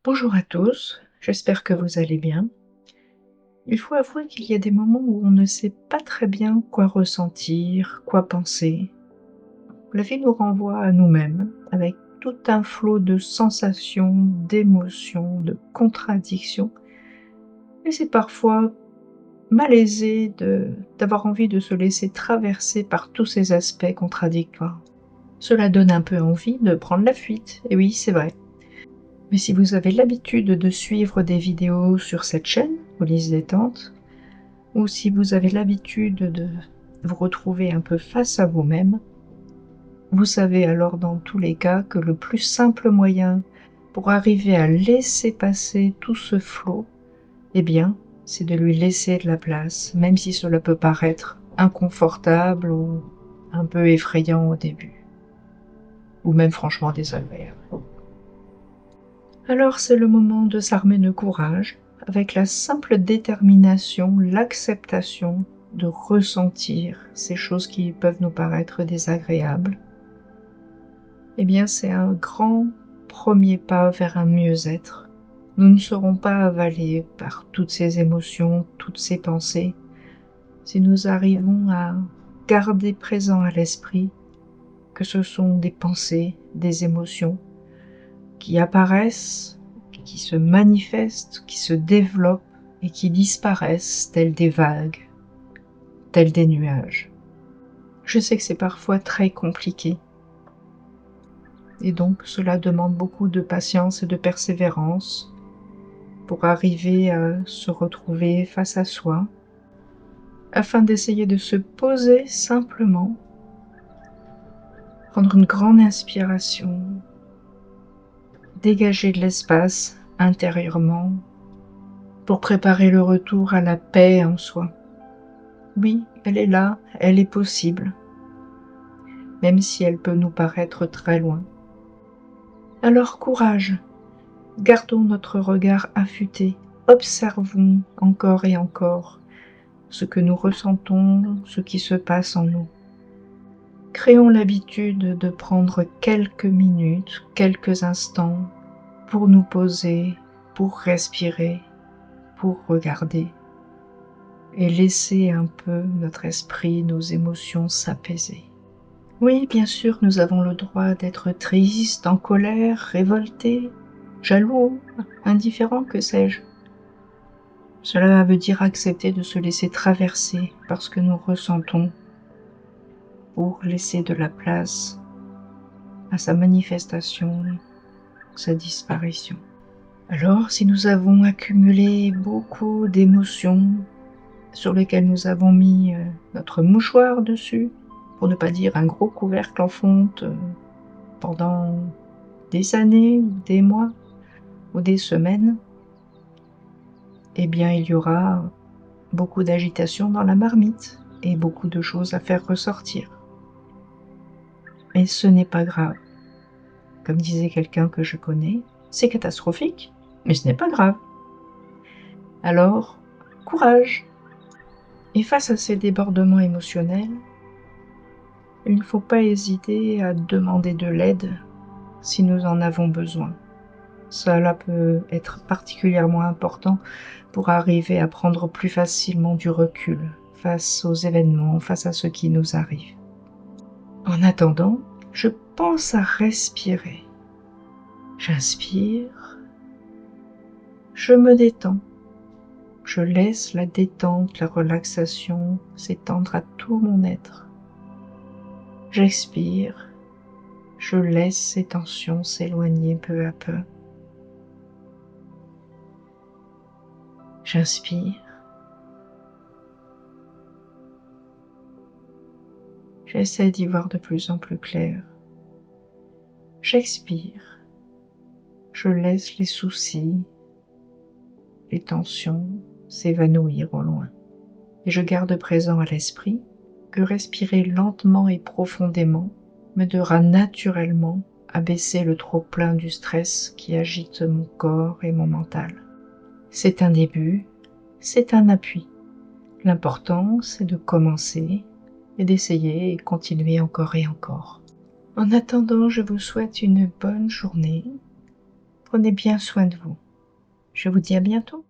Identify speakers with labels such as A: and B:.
A: Bonjour à tous, j'espère que vous allez bien. Il faut avouer qu'il y a des moments où on ne sait pas très bien quoi ressentir, quoi penser. La vie nous renvoie à nous-mêmes avec tout un flot de sensations, d'émotions, de contradictions. Et c'est parfois malaisé d'avoir envie de se laisser traverser par tous ces aspects contradictoires. Cela donne un peu envie de prendre la fuite, et oui, c'est vrai. Mais si vous avez l'habitude de suivre des vidéos sur cette chaîne, Ulysse Détente, ou si vous avez l'habitude de vous retrouver un peu face à vous-même, vous savez alors dans tous les cas que le plus simple moyen pour arriver à laisser passer tout ce flot, eh bien, c'est de lui laisser de la place, même si cela peut paraître inconfortable ou un peu effrayant au début, ou même franchement désagréable. Alors c'est le moment de s'armer de courage, avec la simple détermination, l'acceptation de ressentir ces choses qui peuvent nous paraître désagréables. Eh bien c'est un grand premier pas vers un mieux-être. Nous ne serons pas avalés par toutes ces émotions, toutes ces pensées, si nous arrivons à garder présent à l'esprit que ce sont des pensées, des émotions qui apparaissent, qui se manifestent, qui se développent et qui disparaissent telles des vagues, tels des nuages. Je sais que c'est parfois très compliqué et donc cela demande beaucoup de patience et de persévérance pour arriver à se retrouver face à soi, afin d'essayer de se poser simplement, prendre une grande inspiration, dégager de l'espace intérieurement pour préparer le retour à la paix en soi. Oui, elle est là, elle est possible, même si elle peut nous paraître très loin. Alors courage, gardons notre regard affûté, observons encore et encore ce que nous ressentons, ce qui se passe en nous. Créons l'habitude de prendre quelques minutes, quelques instants pour nous poser, pour respirer, pour regarder et laisser un peu notre esprit, nos émotions s'apaiser. Oui, bien sûr, nous avons le droit d'être tristes, en colère, révoltés, jaloux, indifférents, que sais-je. Cela veut dire accepter de se laisser traverser par ce que nous ressentons pour laisser de la place à sa manifestation, sa disparition. Alors, si nous avons accumulé beaucoup d'émotions sur lesquelles nous avons mis notre mouchoir dessus, pour ne pas dire un gros couvercle en fonte pendant des années, des mois ou des semaines, eh bien il y aura beaucoup d'agitation dans la marmite et beaucoup de choses à faire ressortir. Mais ce n'est pas grave. Comme disait quelqu'un que je connais, c'est catastrophique, mais ce n'est pas grave. Alors, courage! Et face à ces débordements émotionnels, il ne faut pas hésiter à demander de l'aide si nous en avons besoin. Cela peut être particulièrement important pour arriver à prendre plus facilement du recul face aux événements, face à ce qui nous arrive. En attendant, je pense à respirer. J'inspire, je me détends, je laisse la détente, la relaxation s'étendre à tout mon être. J'expire, je laisse ces tensions s'éloigner peu à peu. J'inspire, j'essaie d'y voir de plus en plus clair. J'expire, je laisse les soucis, les tensions s'évanouir au loin. Et je garde présent à l'esprit que respirer lentement et profondément m'aidera naturellement à baisser le trop-plein du stress qui agite mon corps et mon mental. C'est un début, c'est un appui. L'important, c'est de commencer et d'essayer et continuer encore et encore. En attendant, je vous souhaite une bonne journée. Prenez bien soin de vous. Je vous dis à bientôt.